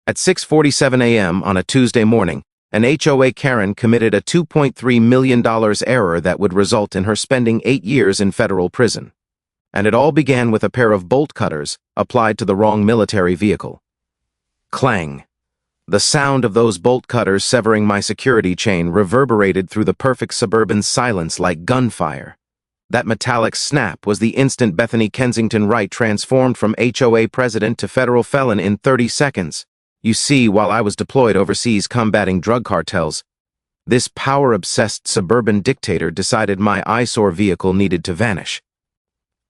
At 6:47 a.m. on a Tuesday morning, an HOA Karen committed a $2.3 million error that would result in her spending 8 years in federal prison. And it all began with a pair of bolt cutters applied to the wrong military vehicle. Clang. The sound of those bolt cutters severing my security chain reverberated through the perfect suburban silence like gunfire. That metallic snap was the instant Bethany Wright transformed from HOA president to federal felon in 30 seconds. You see, while I was deployed overseas combating drug cartels, this power-obsessed suburban dictator decided my eyesore vehicle needed to vanish.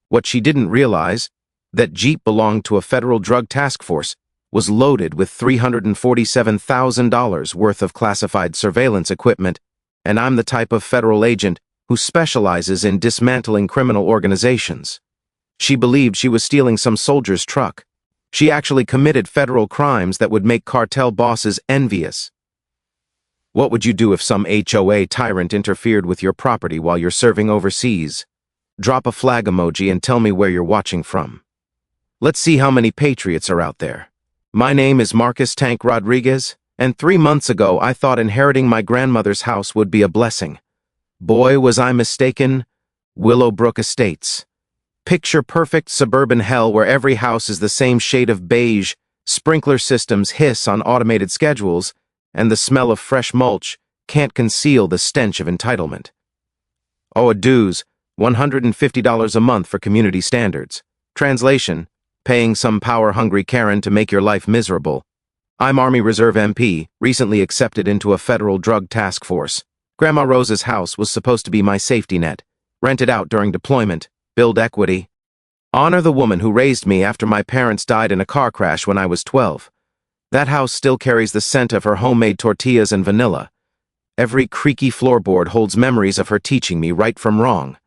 What she didn't realize, that Jeep belonged to a federal drug task force, was loaded with $347,000 worth of classified surveillance equipment, and I'm the type of federal agent who specializes in dismantling criminal organizations. She believed she was stealing some soldier's truck. She actually committed federal crimes that would make cartel bosses envious. What would you do if some HOA tyrant interfered with your property while you're serving overseas? Drop a flag emoji and tell me where you're watching from. Let's see how many patriots are out there. My name is Marcus Tank Rodriguez, and 3 months ago I thought inheriting my grandmother's house would be a blessing. Boy, was I mistaken. Willowbrook Estates. Picture-perfect suburban hell where every house is the same shade of beige, sprinkler systems hiss on automated schedules, and the smell of fresh mulch can't conceal the stench of entitlement. Oh, a dues, $150 a month for community standards. Translation, paying some power-hungry Karen to make your life miserable. I'm Army Reserve MP, recently accepted into a federal drug task force. Grandma Rose's house was supposed to be my safety net. Rent it out during deployment. Build equity. Honor the woman who raised me after my parents died in a car crash when I was 12. That house still carries the scent of her homemade tortillas and vanilla. Every creaky floorboard holds memories of her teaching me right from wrong.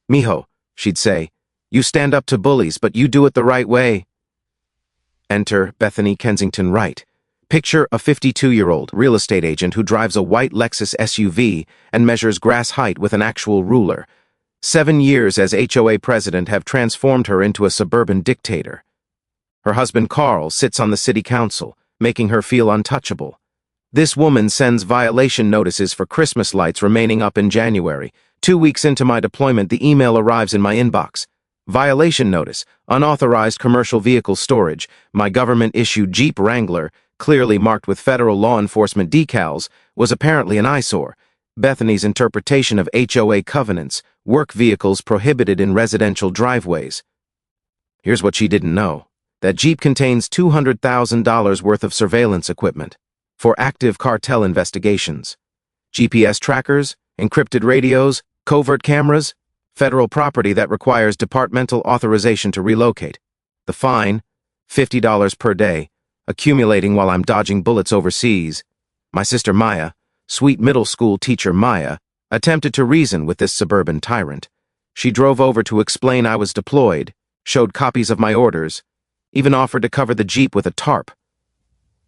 Mijo, she'd say, you stand up to bullies, but you do it the right way. Enter Bethany Wright. Picture a 52-year-old real estate agent who drives a white Lexus SUV and measures grass height with an actual ruler. 7 years as HOA president have transformed her into a suburban dictator. Her husband Carl sits on the city council, making her feel untouchable. This woman sends violation notices for Christmas lights remaining up in January. 2 weeks into my deployment, the email arrives in my inbox. Violation notice, unauthorized commercial vehicle storage. My government-issued Jeep Wrangler, clearly marked with federal law enforcement decals, was apparently an eyesore. Bethany's interpretation of HOA covenants, work vehicles prohibited in residential driveways. Here's what she didn't know. That Jeep contains $200,000 worth of surveillance equipment for active cartel investigations. GPS trackers, encrypted radios, covert cameras, federal property that requires departmental authorization to relocate. The fine, $50 per day, accumulating while I'm dodging bullets overseas. My sister Maya, sweet middle school teacher Maya, attempted to reason with this suburban tyrant. She drove over to explain I was deployed, showed copies of my orders, even offered to cover the Jeep with a tarp.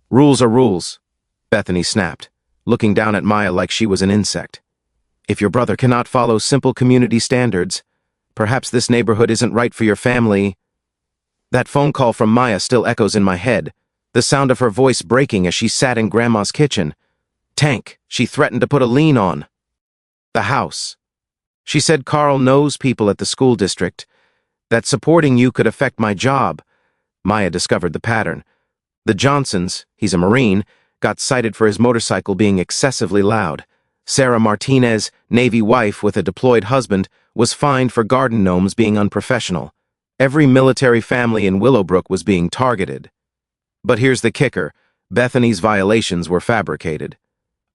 Rules are rules, Bethany snapped, looking down at Maya like she was an insect. If your brother cannot follow simple community standards, perhaps this neighborhood isn't right for your family. That phone call from Maya still echoes in my head, the sound of her voice breaking as she sat in Grandma's kitchen. Tank, she threatened to put a lien on the house. She said Carl knows people at the school district, that supporting you could affect my job. Maya discovered the pattern. The Johnsons, he's a Marine, got cited for his motorcycle being excessively loud. Sarah Martinez, Navy wife with a deployed husband, was fined for garden gnomes being unprofessional. Every military family in Willowbrook was being targeted. But here's the kicker. Bethany's violations were fabricated.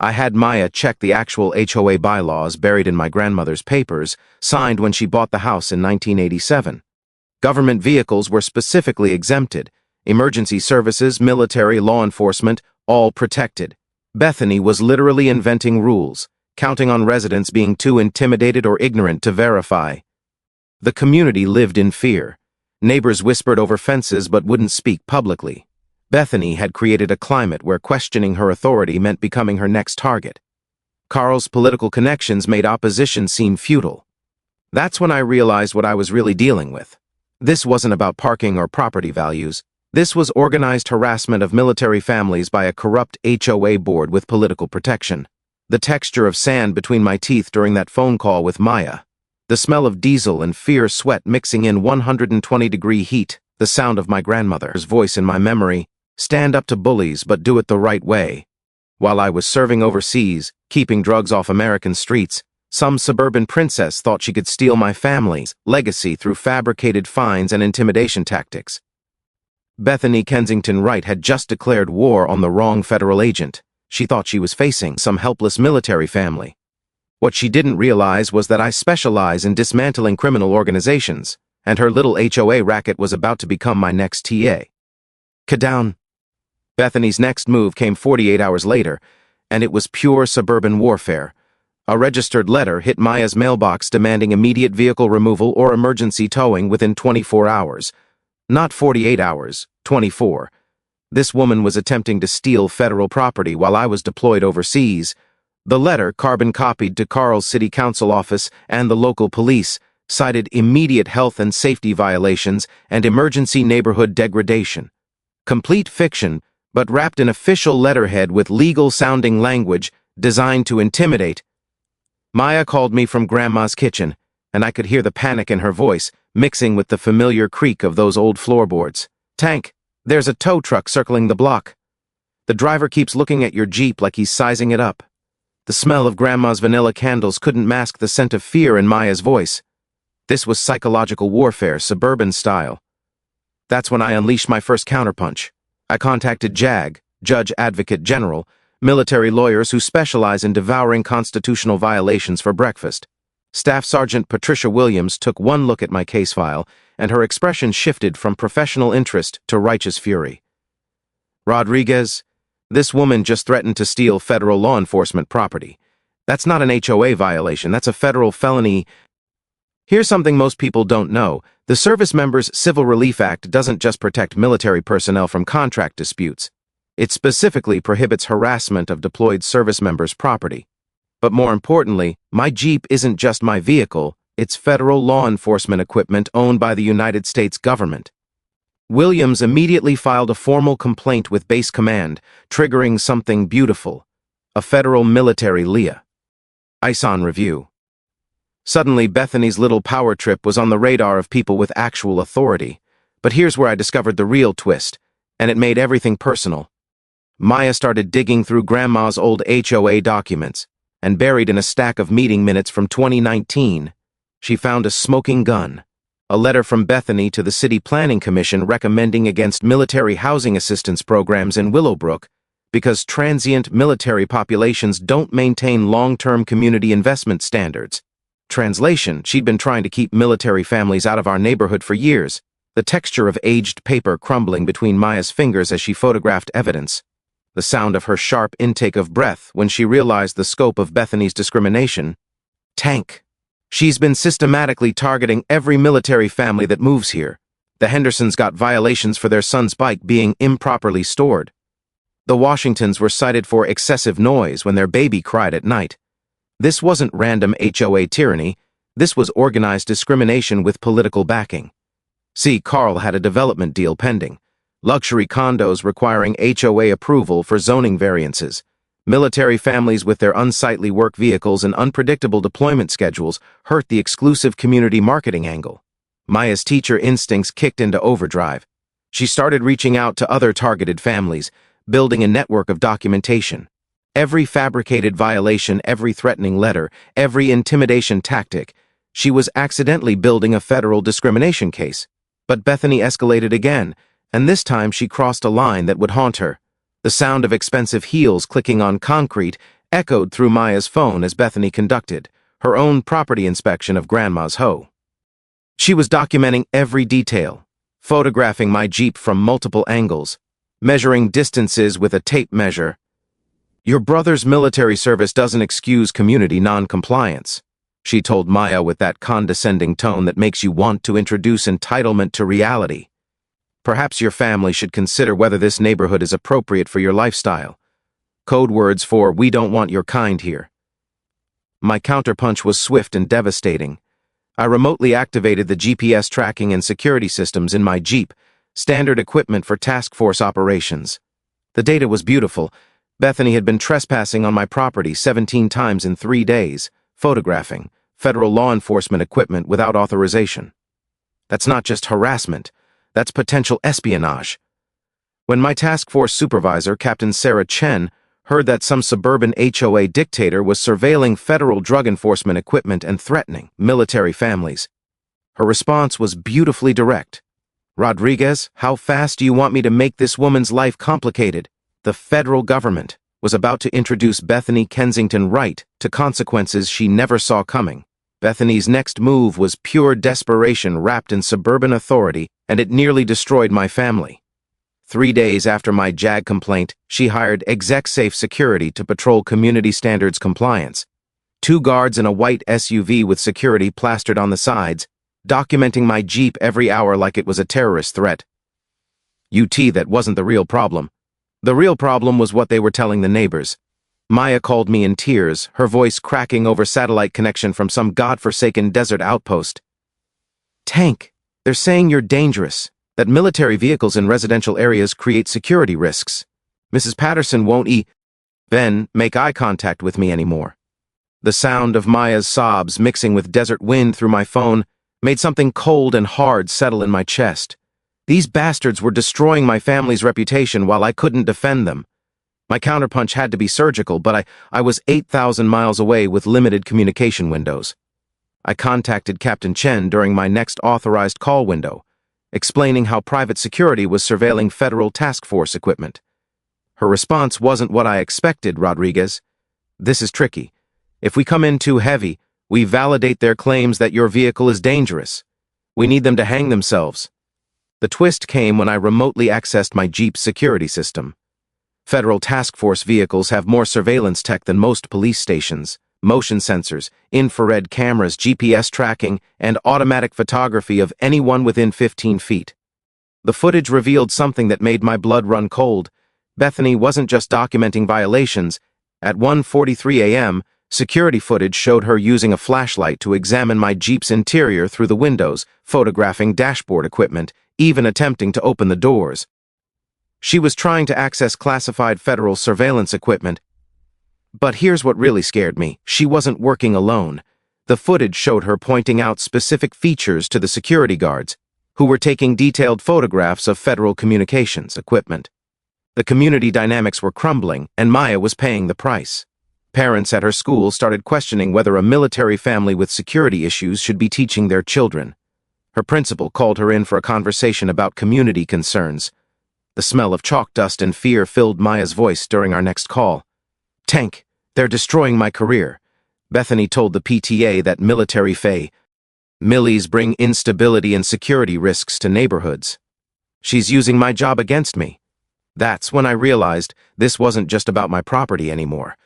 I had Maya check the actual HOA bylaws buried in my grandmother's papers, signed when she bought the house in 1987. Government vehicles were specifically exempted. Emergency services, military, law enforcement, all protected. Bethany was literally inventing rules, counting on residents being too intimidated or ignorant to verify. The community lived in fear. Neighbors whispered over fences but wouldn't speak publicly. Bethany had created a climate where questioning her authority meant becoming her next target. Carl's political connections made opposition seem futile. That's when I realized what I was really dealing with. This wasn't about parking or property values. This was organized harassment of military families by a corrupt HOA board with political protection. The texture of sand between my teeth during that phone call with Maya. The smell of diesel and fierce sweat mixing in 120-degree heat. The sound of my grandmother's voice in my memory. Stand up to bullies, but do it the right way. While I was serving overseas, keeping drugs off American streets, some suburban princess thought she could steal my family's legacy through fabricated fines and intimidation tactics. Bethany Wright had just declared war on the wrong federal agent. She thought she was facing some helpless military family. What she didn't realize was that I specialize in dismantling criminal organizations, and her little HOA racket was about to become my next TA. Takedown. Bethany's next move came 48 hours later, and it was pure suburban warfare. A registered letter hit Maya's mailbox demanding immediate vehicle removal or emergency towing within 24 hours. Not 48 hours, 24. This woman was attempting to steal federal property while I was deployed overseas. The letter, carbon copied to Carl's city council office and the local police, cited immediate health and safety violations and emergency neighborhood degradation. Complete fiction, but wrapped in official letterhead with legal-sounding language designed to intimidate. Maya called me from Grandma's kitchen, and I could hear the panic in her voice, mixing with the familiar creak of those old floorboards. Tank, there's a tow truck circling the block. The driver keeps looking at your Jeep like he's sizing it up. The smell of Grandma's vanilla candles couldn't mask the scent of fear in Maya's voice. This was psychological warfare, suburban style. That's when I unleashed my first counterpunch. I contacted JAG, Judge Advocate General, military lawyers who specialize in devouring constitutional violations for breakfast. Staff Sergeant Patricia Williams took one look at my case file, and her expression shifted from professional interest to righteous fury. Rodriguez, this woman just threatened to steal federal law enforcement property. That's not an HOA violation, that's a federal felony. Here's something most people don't know. The Service Members Civil Relief Act doesn't just protect military personnel from contract disputes. It specifically prohibits harassment of deployed service members' property. But more importantly, my Jeep isn't just my vehicle, it's federal law enforcement equipment owned by the United States government. Williams immediately filed a formal complaint with Base Command, triggering something beautiful. A federal military LIA. ISON review. Suddenly, Bethany's little power trip was on the radar of people with actual authority. But here's where I discovered the real twist, and it made everything personal. Maya started digging through Grandma's old HOA documents, and buried in a stack of meeting minutes from 2019, she found a smoking gun. A letter from Bethany to the City Planning Commission recommending against military housing assistance programs in Willowbrook because transient military populations don't maintain long-term community investment standards. Translation, she'd been trying to keep military families out of our neighborhood for years, the texture of aged paper crumbling between Maya's fingers as she photographed evidence. The sound of her sharp intake of breath when she realized the scope of Bethany's discrimination. Tank. She's been systematically targeting every military family that moves here. The Hendersons got violations for their son's bike being improperly stored. The Washingtons were cited for excessive noise when their baby cried at night. This wasn't random HOA tyranny, this was organized discrimination with political backing. See, Carl had a development deal pending. Luxury condos requiring HOA approval for zoning variances. Military families with their unsightly work vehicles and unpredictable deployment schedules hurt the exclusive community marketing angle. Maya's teacher instincts kicked into overdrive. She started reaching out to other targeted families, building a network of documentation. Every fabricated violation, every threatening letter, every intimidation tactic, she was accidentally building a federal discrimination case. But Bethany escalated again, and this time she crossed a line that would haunt her. The sound of expensive heels clicking on concrete echoed through Maya's phone as Bethany conducted her own property inspection of Grandma's HOA. She was documenting every detail, photographing my Jeep from multiple angles, measuring distances with a tape measure. Your brother's military service doesn't excuse community non-compliance, she told Maya with that condescending tone that makes you want to introduce entitlement to reality. Perhaps your family should consider whether this neighborhood is appropriate for your lifestyle. Code words for "we don't want your kind here." My counterpunch was swift and devastating. I remotely activated the GPS tracking and security systems in my Jeep, standard equipment for task force operations. The data was beautiful. Bethany had been trespassing on my property 17 times in 3 days, photographing federal law enforcement equipment without authorization. That's not just harassment, that's potential espionage. When my task force supervisor, Captain Sarah Chen, heard that some suburban HOA dictator was surveilling federal drug enforcement equipment and threatening military families, her response was beautifully direct. "Rodriguez, how fast do you want me to make this woman's life complicated?" The federal government was about to introduce Bethany Kensington Wright to consequences she never saw coming. Bethany's next move was pure desperation wrapped in suburban authority, and it nearly destroyed my family. 3 days after my JAG complaint, she hired exec-safe security to patrol community standards compliance. 2 guards in a white SUV with security plastered on the sides, documenting my Jeep every hour like it was a terrorist threat. That wasn't the real problem. The real problem was what they were telling the neighbors. Maya called me in tears, her voice cracking over satellite connection from some godforsaken desert outpost. "Tank, they're saying you're dangerous, that military vehicles in residential areas create security risks. Mrs. Patterson won't make eye contact with me anymore." The sound of Maya's sobs mixing with desert wind through my phone made something cold and hard settle in my chest. These bastards were destroying my family's reputation while I couldn't defend them. My counterpunch had to be surgical, but I was 8,000 miles away with limited communication windows. I contacted Captain Chen during my next authorized call window, explaining how private security was surveilling federal task force equipment. Her response wasn't what I expected, "Rodriguez. This is tricky. If we come in too heavy, we validate their claims that your vehicle is dangerous. We need them to hang themselves." The twist came when I remotely accessed my Jeep's security system. Federal task force vehicles have more surveillance tech than most police stations: motion sensors, infrared cameras, GPS tracking, and automatic photography of anyone within 15 feet. The footage revealed something that made my blood run cold. Bethany wasn't just documenting violations. At 1:43 a.m., security footage showed her using a flashlight to examine my Jeep's interior through the windows, photographing dashboard equipment, even attempting to open the doors. She was trying to access classified federal surveillance equipment. But here's what really scared me. She wasn't working alone. The footage showed her pointing out specific features to the security guards, who were taking detailed photographs of federal communications equipment. The community dynamics were crumbling, and Maya was paying the price. Parents at her school started questioning whether a military family with security issues should be teaching their children. Her principal called her in for a conversation about community concerns. The smell of chalk dust and fear filled Maya's voice during our next call. "Tank, they're destroying my career." Bethany told the PTA that military millies bring instability and security risks to neighborhoods. "She's using my job against me." That's when I realized this wasn't just about my property anymore.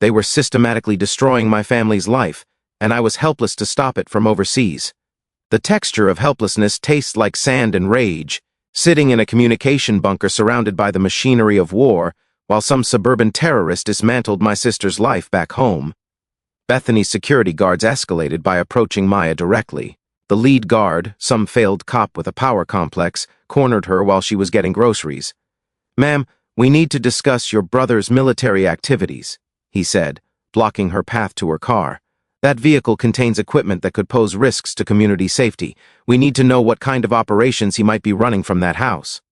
They were systematically destroying my family's life, and I was helpless to stop it from overseas. The texture of helplessness tastes like sand and rage, sitting in a communication bunker surrounded by the machinery of war, while some suburban terrorist dismantled my sister's life back home. Bethany's security guards escalated by approaching Maya directly. The lead guard, some failed cop with a power complex, cornered her while she was getting groceries. "Ma'am, we need to discuss your brother's military activities," he said, blocking her path to her car. "That vehicle contains equipment that could pose risks to community safety. We need to know what kind of operations he might be running from that house."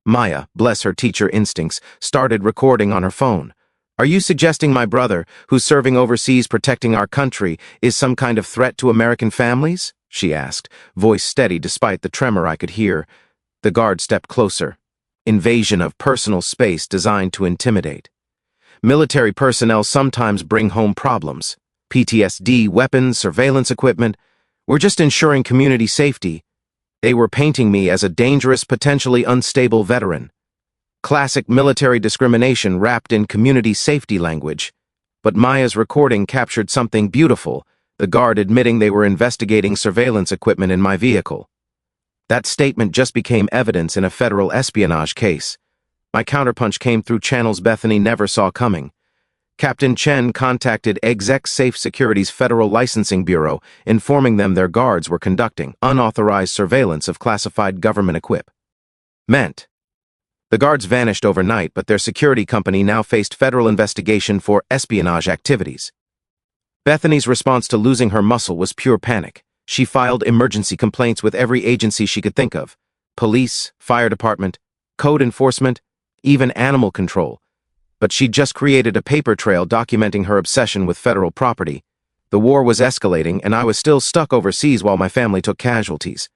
Maya, bless her teacher instincts, started recording on her phone. "Are you suggesting my brother, who's serving overseas protecting our country, is some kind of threat to American families?" she asked, voice steady despite the tremor I could hear. The guard stepped closer. "Invasion of personal space designed to intimidate. Military personnel sometimes bring home problems. PTSD, weapons, surveillance equipment. We're just ensuring community safety." They were painting me as a dangerous, potentially unstable veteran. Classic military discrimination wrapped in community safety language. But Maya's recording captured something beautiful, the guard admitting they were investigating surveillance equipment in my vehicle. That statement just became evidence in a federal espionage case. My counterpunch came through channels Bethany never saw coming. Captain Chen contacted Exec Safe Security's Federal Licensing Bureau, informing them their guards were conducting unauthorized surveillance of classified government equipment. meant. The guards vanished overnight, but their security company now faced federal investigation for espionage activities. Bethany's response to losing her muscle was pure panic. She filed emergency complaints with every agency she could think of: police, fire department, code enforcement, even animal control. But she'd just created a paper trail documenting her obsession with federal property. The war was escalating, and I was still stuck overseas while my family took casualties.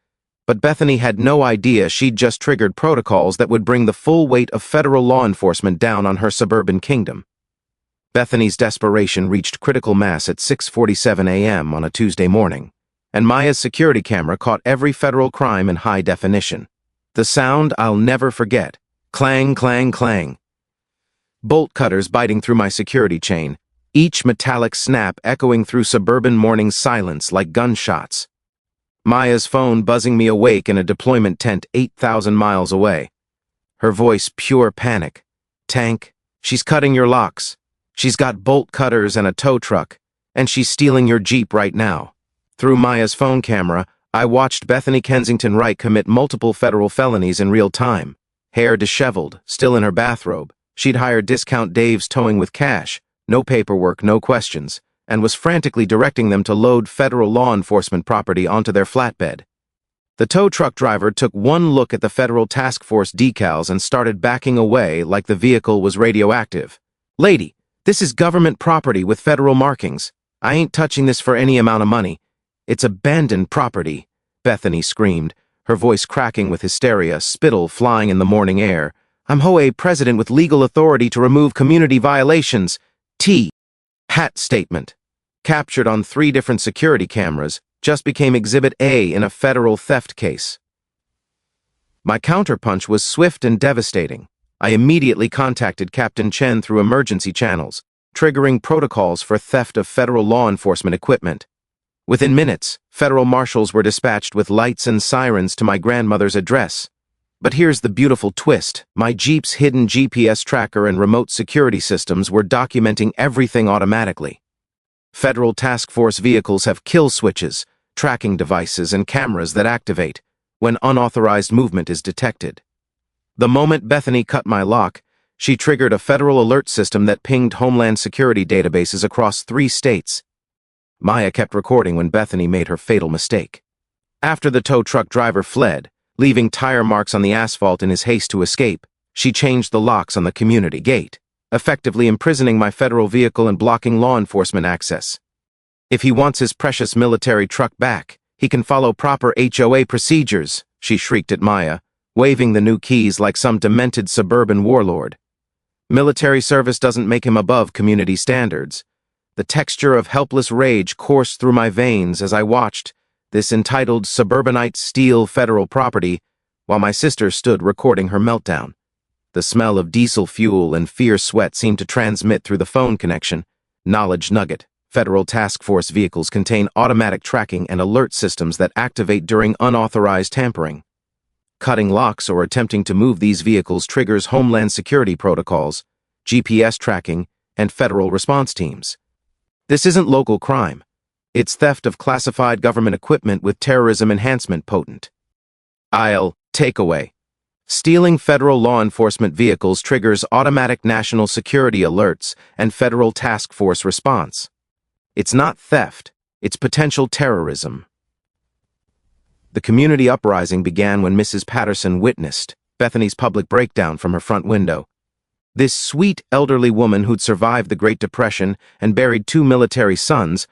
But Bethany had no idea she'd just triggered protocols that would bring the full weight of federal law enforcement down on her suburban kingdom. Bethany's desperation reached critical mass at 6:47 a.m. on a Tuesday morning, and Maya's security camera caught every federal crime in high definition. The sound I'll never forget: clang, clang, clang. Bolt cutters biting through my security chain, each metallic snap echoing through suburban morning silence like gunshots. Maya's phone buzzing me awake in a deployment tent 8,000 miles away. Her voice pure panic. "Tank, she's cutting your locks. She's got bolt cutters and a tow truck, and she's stealing your Jeep right now." Through Maya's phone camera, I watched Bethany Kensington Wright commit multiple federal felonies in real time. Hair disheveled, still in her bathrobe, she'd hired Discount Dave's towing with cash, no paperwork, no questions, and was frantically directing them to load federal law enforcement property onto their flatbed. The tow truck driver took one look at the federal task force decals and started backing away like the vehicle was radioactive. "Lady, this is government property with federal markings. I ain't touching this for any amount of money. It's abandoned property," Bethany screamed, her voice cracking with hysteria, spittle flying in the morning air. "I'm HOA President with legal authority to remove community violations. Hat statement, captured on 3 different security cameras, just became Exhibit A in a federal theft case." My counterpunch was swift and devastating. I immediately contacted Captain Chen through emergency channels, triggering protocols for theft of federal law enforcement equipment. Within minutes, federal marshals were dispatched with lights and sirens to my grandmother's address. But here's the beautiful twist: my Jeep's hidden GPS tracker and remote security systems were documenting everything automatically. Federal task force vehicles have kill switches, tracking devices, and cameras that activate when unauthorized movement is detected. The moment Bethany cut my lock, she triggered a federal alert system that pinged Homeland Security databases across 3 states. Maya kept recording when Bethany made her fatal mistake. After the tow truck driver fled, leaving tire marks on the asphalt in his haste to escape, she changed the locks on the community gate, effectively imprisoning my federal vehicle and blocking law enforcement access. "If he wants his precious military truck back, he can follow proper HOA procedures," she shrieked at Maya, waving the new keys like some demented suburban warlord. Military service doesn't make him above community standards. The texture of helpless rage coursed through my veins as I watched this entitled suburbanite steal federal property while my sister stood recording her meltdown. The smell of diesel fuel and fierce sweat seemed to transmit through the phone connection. Knowledge nugget: federal task force vehicles contain automatic tracking and alert systems that activate during unauthorized tampering. Cutting locks or attempting to move these vehicles triggers Homeland Security protocols, GPS tracking, and federal response teams. This isn't local crime. It's theft of classified government equipment with terrorism enhancement potent. Takeaway: stealing federal law enforcement vehicles triggers automatic national security alerts and federal task force response. It's not theft, it's potential terrorism. The community uprising began when Mrs. Patterson witnessed Bethany's public breakdown from her front window. This sweet elderly woman who'd survived the Great Depression and buried 2 military sons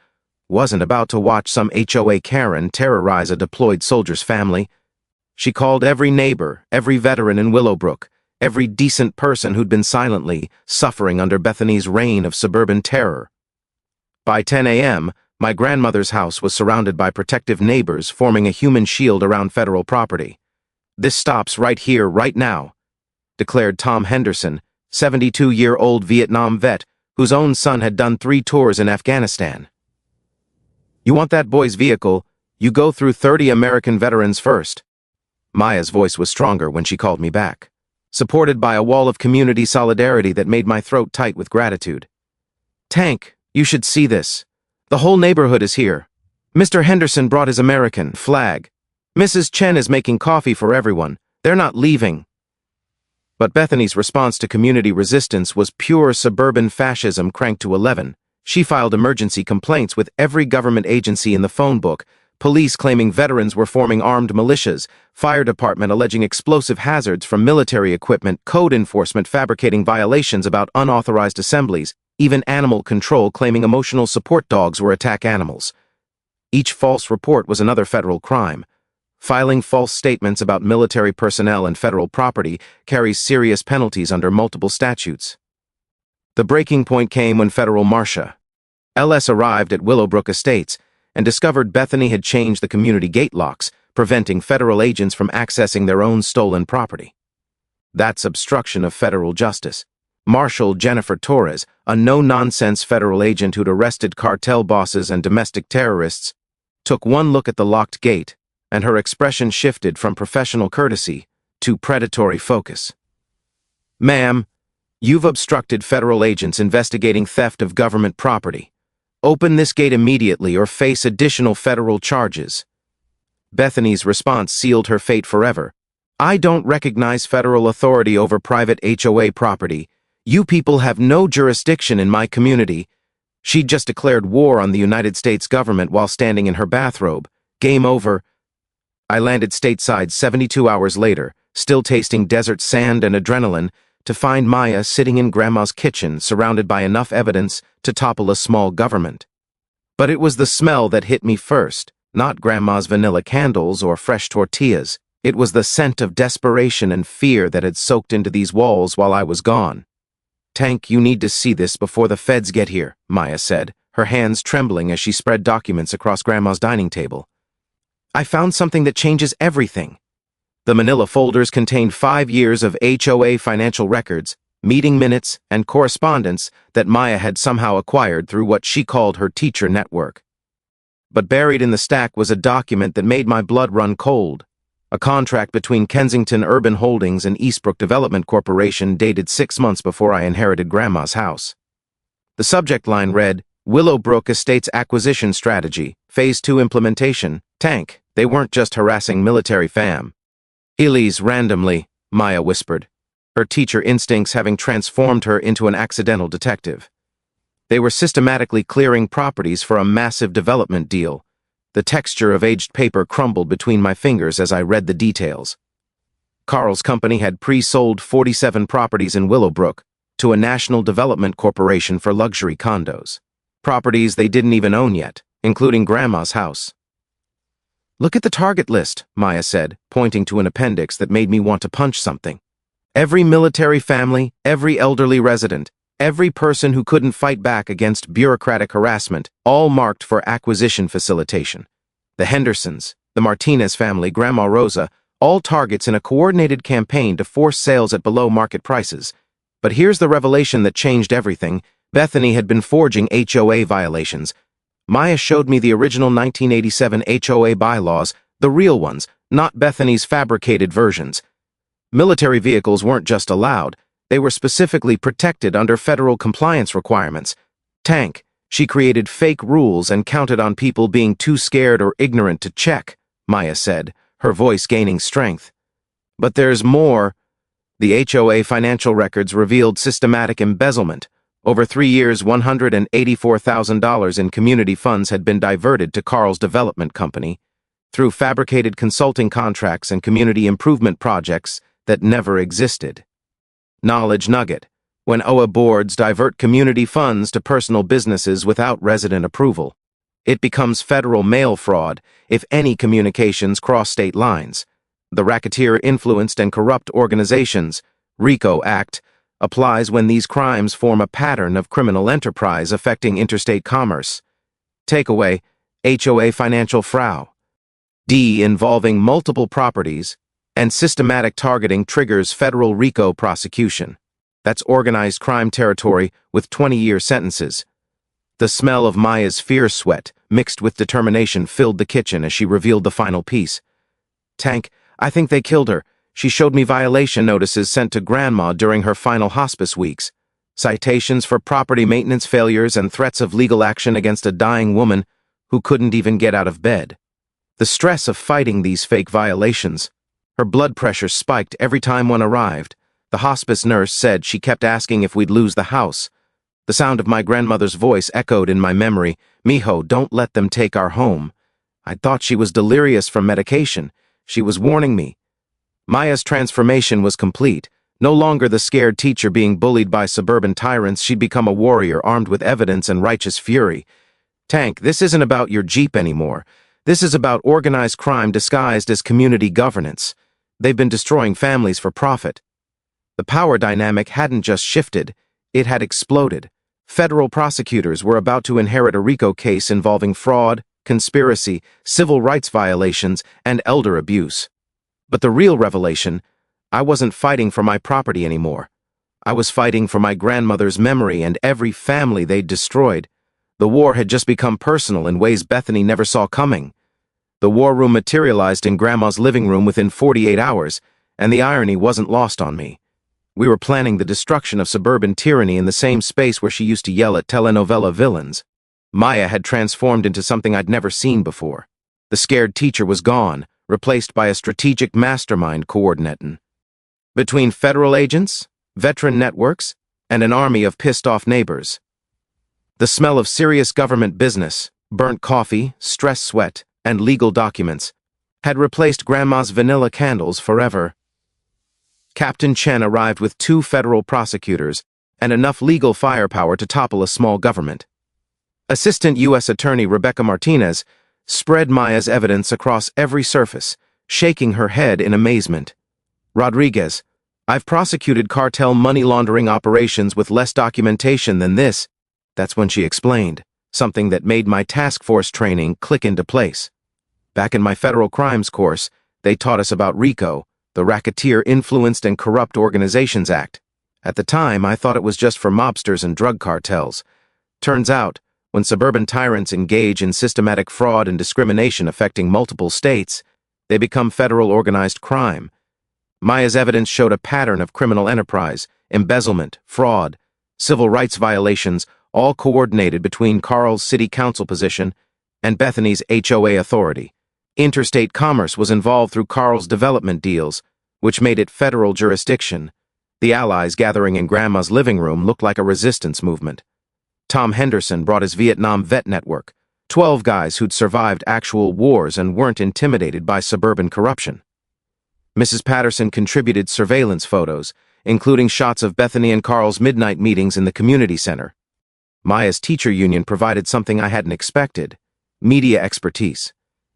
wasn't about to watch some HOA Karen terrorize a deployed soldier's family. She called every neighbor, every veteran in Willowbrook, every decent person who'd been silently suffering under Bethany's reign of suburban terror. By 10 a.m., my grandmother's house was surrounded by protective neighbors forming a human shield around federal property. "This stops right here, right now," declared Tom Henderson, 72-year-old Vietnam vet whose own son had done 3 tours in Afghanistan. "You want that boy's vehicle, you go through 30 American veterans first." Maya's voice was stronger when she called me back, supported by a wall of community solidarity that made my throat tight with gratitude. "Tank, you should see this. The whole neighborhood is here. Mr. Henderson brought his American flag. Mrs. Chen is making coffee for everyone. They're not leaving. But Bethany's response to community resistance was pure suburban fascism cranked to 11. She filed emergency complaints with every government agency in the phone book, police claiming veterans were forming armed militias, fire department alleging explosive hazards from military equipment, code enforcement fabricating violations about unauthorized assemblies, even animal control claiming emotional support dogs were attack animals. Each false report was another federal crime. Filing false statements about military personnel and federal property carries serious penalties under multiple statutes. The breaking point came when Federal Marshal LS arrived at Willowbrook Estates and discovered Bethany had changed the community gate locks, preventing federal agents from accessing their own stolen property. That's obstruction of federal justice. Marshal Jennifer Torres, a no-nonsense federal agent who'd arrested cartel bosses and domestic terrorists, took one look at the locked gate, and her expression shifted from professional courtesy to predatory focus. "Ma'am, you've obstructed federal agents investigating theft of government property. Open this gate immediately or face additional federal charges." Bethany's response sealed her fate forever. "I don't recognize federal authority over private HOA property. You people have no jurisdiction in my community." She'd just declared war on the United States government while standing in her bathrobe. Game over. I landed stateside 72 hours later, still tasting desert sand and adrenaline, to find Maya sitting in Grandma's kitchen surrounded by enough evidence to topple a small government. But it was the smell that hit me first, not Grandma's vanilla candles or fresh tortillas. It was the scent of desperation and fear that had soaked into these walls while I was gone. "Tank, you need to see this before the feds get here," Maya said, her hands trembling as she spread documents across Grandma's dining table. "I found something that changes everything." The manila folders contained 5 years of HOA financial records, meeting minutes, and correspondence that Maya had somehow acquired through what she called her teacher network. But buried in the stack was a document that made my blood run cold. A contract between Kensington Urban Holdings and Eastbrook Development Corporation dated 6 months before I inherited Grandma's house. The subject line read, "Willowbrook Estates Acquisition Strategy, Phase 2 Implementation, Tank." They weren't just harassing military fam. "Elise randomly," Maya whispered, her teacher instincts having transformed her into an accidental detective. They were systematically clearing properties for a massive development deal. The texture of aged paper crumbled between my fingers as I read the details. Carl's company had pre-sold 47 properties in Willowbrook to a national development corporation for luxury condos. Properties they didn't even own yet, including Grandma's house. "Look at the target list," Maya said, pointing to an appendix that made me want to punch something. "Every military family, every elderly resident, every person who couldn't fight back against bureaucratic harassment, all marked for acquisition facilitation. The Hendersons, the Martinez family, Grandma Rosa, all targets in a coordinated campaign to force sales at below-market prices. But here's the revelation that changed everything. Bethany had been forging HOA violations. Maya showed me the original 1987 HOA bylaws, the real ones, not Bethany's fabricated versions. Military vehicles weren't just allowed, they were specifically protected under federal compliance requirements. Tank, she created fake rules and counted on people being too scared or ignorant to check, Maya said, her voice gaining strength. But there's more. The HOA financial records revealed systematic embezzlement. Over 3 years, $184,000 in community funds had been diverted to Carl's development company through fabricated consulting contracts and community improvement projects that never existed. Knowledge nugget: when HOA boards divert community funds to personal businesses without resident approval, it becomes federal mail fraud if any communications cross state lines. The Racketeer Influenced and Corrupt Organizations RICO Act applies when these crimes form a pattern of criminal enterprise affecting interstate commerce. Takeaway: HOA financial fraud. D involving multiple properties and systematic targeting triggers federal RICO prosecution. That's organized crime territory with 20-year sentences. The smell of Maya's fear sweat, mixed with determination, filled the kitchen as she revealed the final piece. "Tank, I think they killed her. She showed me violation notices sent to Grandma during her final hospice weeks. Citations for property maintenance failures and threats of legal action against a dying woman who couldn't even get out of bed." The stress of fighting these fake violations. Her blood pressure spiked every time one arrived. The hospice nurse said she kept asking if we'd lose the house. The sound of my grandmother's voice echoed in my memory. "Mijo, don't let them take our home." I thought she was delirious from medication. She was warning me. Maya's transformation was complete. No longer the scared teacher being bullied by suburban tyrants, she'd become a warrior armed with evidence and righteous fury. "Tank, this isn't about your Jeep anymore. This is about organized crime disguised as community governance. They've been destroying families for profit." The power dynamic hadn't just shifted, it had exploded. Federal prosecutors were about to inherit a RICO case involving fraud, conspiracy, civil rights violations, and elder abuse. But the real revelation, I wasn't fighting for my property anymore. I was fighting for my grandmother's memory and every family they'd destroyed. The war had just become personal in ways Bethany never saw coming. The war room materialized in Grandma's living room within 48 hours, and the irony wasn't lost on me. We were planning the destruction of suburban tyranny in the same space where she used to yell at telenovela villains. Maya had transformed into something I'd never seen before. The scared teacher was gone, replaced by a strategic mastermind coordinating. Between federal agents, veteran networks, and an army of pissed-off neighbors. The smell of serious government business, burnt coffee, stress sweat, and legal documents had replaced Grandma's vanilla candles forever. Captain Chen arrived with 2 federal prosecutors and enough legal firepower to topple a small government. Assistant U.S. Attorney Rebecca Martinez spread Maya's evidence across every surface, shaking her head in amazement. "Rodriguez, I've prosecuted cartel money laundering operations with less documentation than this." That's when she explained, something that made my task force training click into place. Back in my federal crimes course, they taught us about RICO, the Racketeer Influenced and Corrupt Organizations Act. At the time, I thought it was just for mobsters and drug cartels. Turns out, when suburban tyrants engage in systematic fraud and discrimination affecting multiple states, they become federal organized crime. Maya's evidence showed a pattern of criminal enterprise, embezzlement, fraud, civil rights violations, all coordinated between Carl's city council position and Bethany's HOA authority. Interstate commerce was involved through Carl's development deals, which made it federal jurisdiction. The allies gathering in Grandma's living room looked like a resistance movement. Tom Henderson brought his Vietnam vet network, 12 guys who'd survived actual wars and weren't intimidated by suburban corruption. Mrs. Patterson contributed surveillance photos, including shots of Bethany and Carl's midnight meetings in the community center. Maya's teacher union provided something I hadn't expected: media expertise.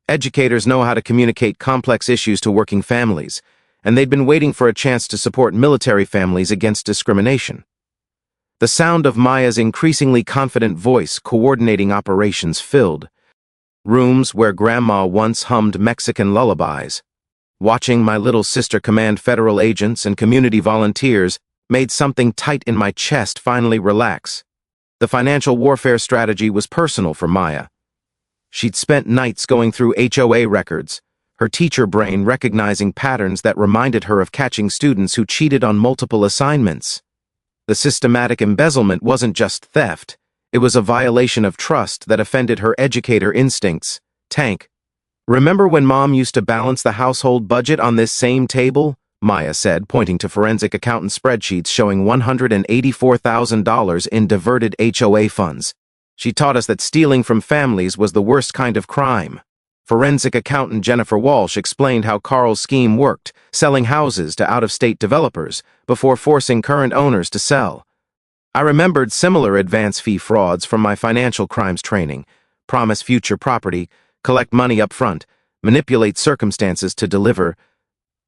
Educators know how to communicate complex issues to working families, and they'd been waiting for a chance to support military families against discrimination. The sound of Maya's increasingly confident voice coordinating operations filled rooms where Grandma once hummed Mexican lullabies. Watching my little sister command federal agents and community volunteers made something tight in my chest finally relax. The financial warfare strategy was personal for Maya. She'd spent nights going through HOA records, her teacher brain recognizing patterns that reminded her of catching students who cheated on multiple assignments. The systematic embezzlement wasn't just theft, it was a violation of trust that offended her educator instincts. "Tank, remember when Mom used to balance the household budget on this same table?" Maya said, pointing to forensic accountant spreadsheets showing $184,000 in diverted HOA funds. She taught us that stealing from families was the worst kind of crime. Forensic accountant Jennifer Walsh explained how Carl's scheme worked, selling houses to out-of-state developers before forcing current owners to sell. I remembered similar advance fee frauds from my financial crimes training: promise future property, collect money up front, manipulate circumstances to deliver.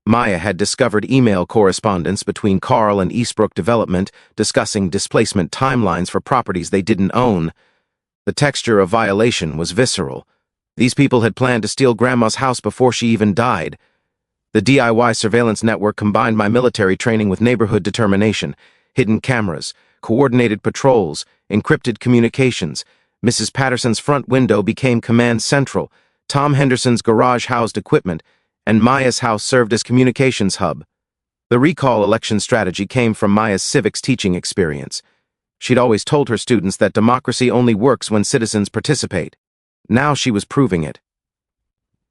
Maya had discovered email correspondence between Carl and Eastbrook Development discussing displacement timelines for properties they didn't own. The texture of violation was visceral. These people had planned to steal Grandma's house before she even died. The DIY surveillance network combined my military training with neighborhood determination: hidden cameras, coordinated patrols, encrypted communications. Mrs. Patterson's front window became command central, Tom Henderson's garage housed equipment, and Maya's house served as communications hub. The recall election strategy came from Maya's civics teaching experience. She'd always told her students that democracy only works when citizens participate. Now she was proving it.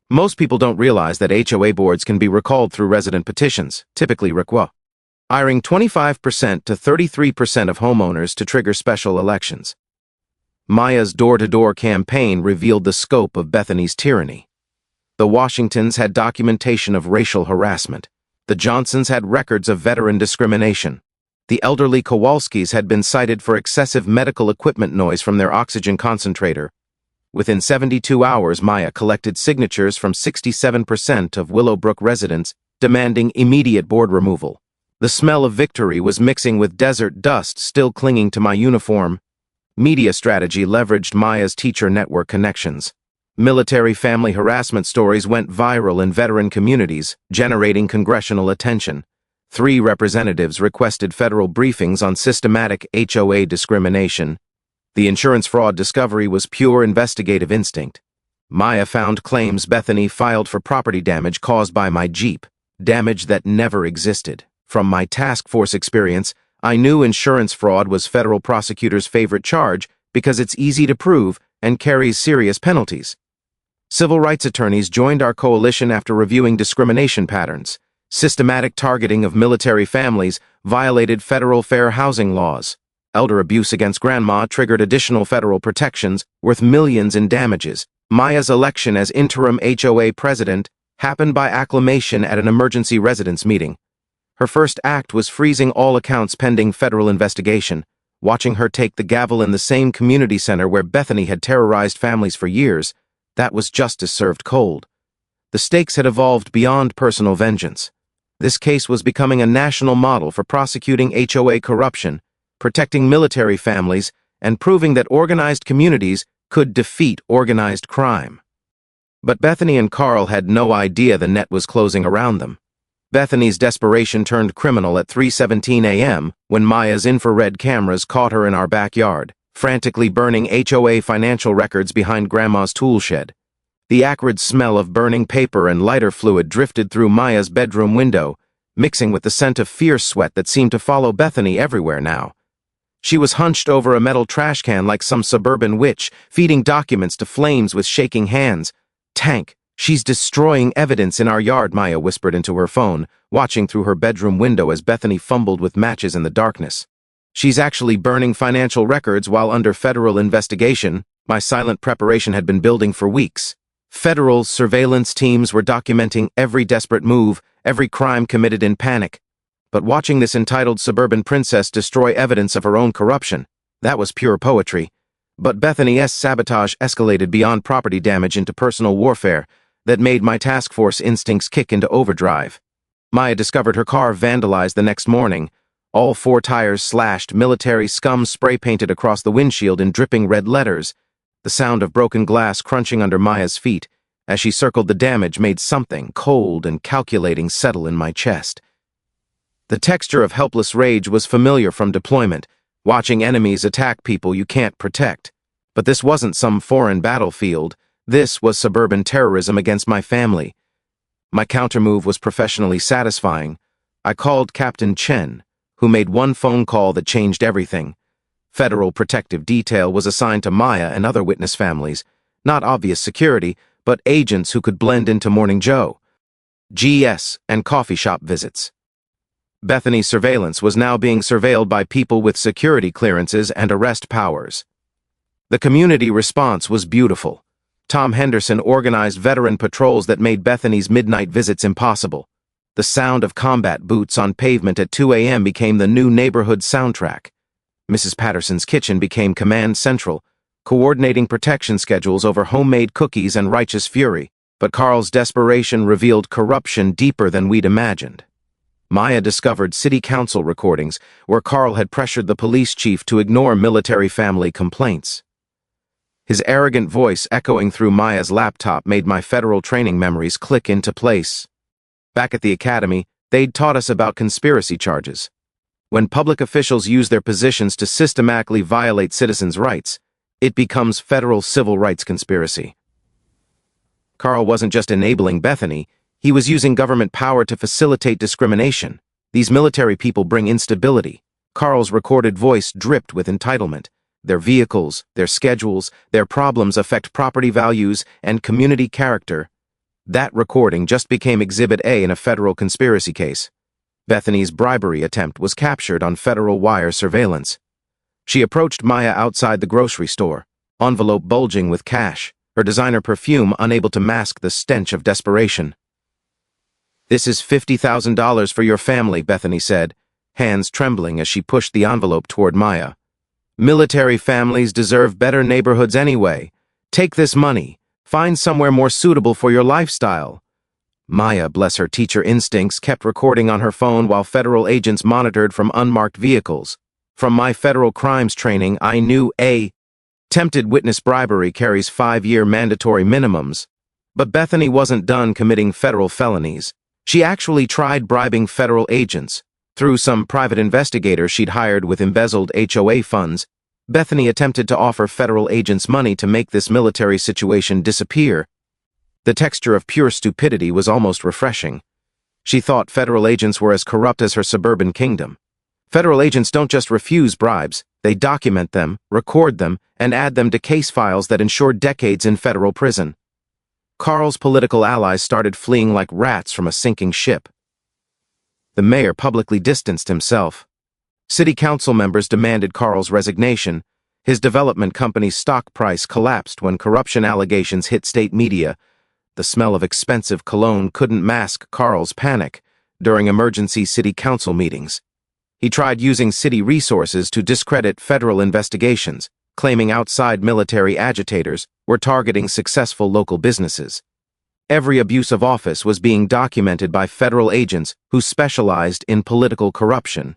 Most people don't realize that HOA boards can be recalled through resident petitions, typically RICO. hiring 25% to 33% of homeowners to trigger special elections. Maya's door-to-door campaign revealed the scope of Bethany's tyranny. The Washingtons had documentation of racial harassment. The Johnsons had records of veteran discrimination. The elderly Kowalskis had been cited for excessive medical equipment noise from their oxygen concentrator. Within 72 hours, Maya collected signatures from 67% of Willowbrook residents demanding immediate board removal. The smell of victory was mixing with desert dust still clinging to my uniform. Media strategy leveraged Maya's teacher network connections. Military family harassment stories went viral in veteran communities, generating congressional attention. 3 representatives requested federal briefings on systematic HOA discrimination. The insurance fraud discovery was pure investigative instinct. Maya found claims Bethany filed for property damage caused by my Jeep, damage that never existed. From my task force experience, I knew insurance fraud was federal prosecutors' favorite charge because it's easy to prove and carries serious penalties. Civil rights attorneys joined our coalition after reviewing discrimination patterns. Systematic targeting of military families violated federal fair housing laws. Elder abuse against grandma triggered additional federal protections worth millions in damages. Maya's election as interim HOA president happened by acclamation at an emergency residence meeting. Her first act was freezing all accounts pending federal investigation. Watching her take the gavel in the same community center where Bethany had terrorized families for years, that was justice served cold. The stakes had evolved beyond personal vengeance. This case was becoming a national model for prosecuting HOA corruption, protecting military families, and proving that organized communities could defeat organized crime. But Bethany and Carl had no idea the net was closing around them. Bethany's desperation turned criminal at 3:17 a.m. when Maya's infrared cameras caught her in our backyard, frantically burning HOA financial records behind Grandma's tool shed. The acrid smell of burning paper and lighter fluid drifted through Maya's bedroom window, mixing with the scent of fierce sweat that seemed to follow Bethany everywhere now. She was hunched over a metal trash can like some suburban witch, feeding documents to flames with shaking hands. "Tank, she's destroying evidence in our yard," Maya whispered into her phone, watching through her bedroom window as Bethany fumbled with matches in the darkness. "She's actually burning financial records while under federal investigation." My silent preparation had been building for weeks. Federal surveillance teams were documenting every desperate move, every crime committed in panic. But watching this entitled suburban princess destroy evidence of her own corruption, that was pure poetry. But Bethany's sabotage escalated beyond property damage into personal warfare that made my task force instincts kick into overdrive. Maya discovered her car vandalized the next morning, all 4 tires slashed, military scum spray-painted across the windshield in dripping red letters. The sound of broken glass crunching under Maya's feet as she circled the damage made something cold and calculating settle in my chest. The texture of helpless rage was familiar from deployment, watching enemies attack people you can't protect. But this wasn't some foreign battlefield. This was suburban terrorism against my family. My countermove was professionally satisfying. I called Captain Chen, who made one phone call that changed everything. Federal protective detail was assigned to Maya and other witness families, not obvious security, but agents who could blend into Morning Joe, GS, and coffee shop visits. Bethany's surveillance was now being surveilled by people with security clearances and arrest powers. The community response was beautiful. Tom Henderson organized veteran patrols that made Bethany's midnight visits impossible. The sound of combat boots on pavement at 2 a.m. became the new neighborhood soundtrack. Mrs. Patterson's kitchen became command central, coordinating protection schedules over homemade cookies and righteous fury. But Carl's desperation revealed corruption deeper than we'd imagined. Maya discovered city council recordings where Carl had pressured the police chief to ignore military family complaints. His arrogant voice echoing through Maya's laptop made my federal training memories click into place. Back at the academy, they'd taught us about conspiracy charges. When public officials use their positions to systematically violate citizens' rights, it becomes federal civil rights conspiracy. Carl wasn't just enabling Bethany, he was using government power to facilitate discrimination. These military people bring instability. Carl's recorded voice dripped with entitlement. Their vehicles, their schedules, their problems affect property values and community character. That recording just became Exhibit A in a federal conspiracy case. Bethany's bribery attempt was captured on federal wire surveillance. She approached Maya outside the grocery store, envelope bulging with cash, her designer perfume unable to mask the stench of desperation. "This is $50,000 for your family," Bethany said, hands trembling as she pushed the envelope toward Maya. "Military families deserve better neighborhoods anyway. Take this money. Find somewhere more suitable for your lifestyle." Maya, bless her teacher instincts, kept recording on her phone while federal agents monitored from unmarked vehicles. From my federal crimes training, I knew attempted witness bribery carries 5-year mandatory minimums. But Bethany wasn't done committing federal felonies. She actually tried bribing federal agents. Through some private investigator she'd hired with embezzled HOA funds, Bethany attempted to offer federal agents money to make this military situation disappear. The texture of pure stupidity was almost refreshing. She thought federal agents were as corrupt as her suburban kingdom. Federal agents don't just refuse bribes, they document them, record them, and add them to case files that ensure decades in federal prison. Carl's political allies started fleeing like rats from a sinking ship. The mayor publicly distanced himself. City council members demanded Carl's resignation. His development company's stock price collapsed when corruption allegations hit state media. The smell of expensive cologne couldn't mask Carl's panic during emergency city council meetings. He tried using city resources to discredit federal investigations, claiming outside military agitators were targeting successful local businesses. Every abuse of office was being documented by federal agents who specialized in political corruption.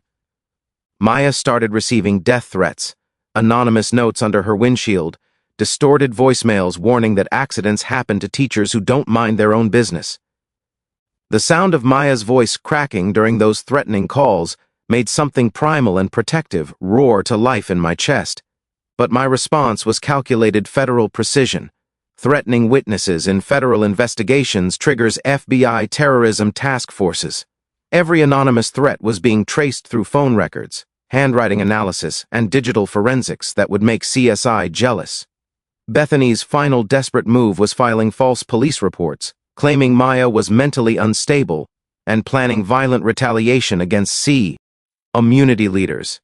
Maya started receiving death threats, anonymous notes under her windshield, distorted voicemails warning that accidents happen to teachers who don't mind their own business. The sound of Maya's voice cracking during those threatening calls made something primal and protective roar to life in my chest. But my response was calculated federal precision. Threatening witnesses in federal investigations triggers FBI terrorism task forces. Every anonymous threat was being traced through phone records, handwriting analysis, and digital forensics that would make CSI jealous. Bethany's final desperate move was filing false police reports, claiming Maya was mentally unstable and planning violent retaliation against community leaders.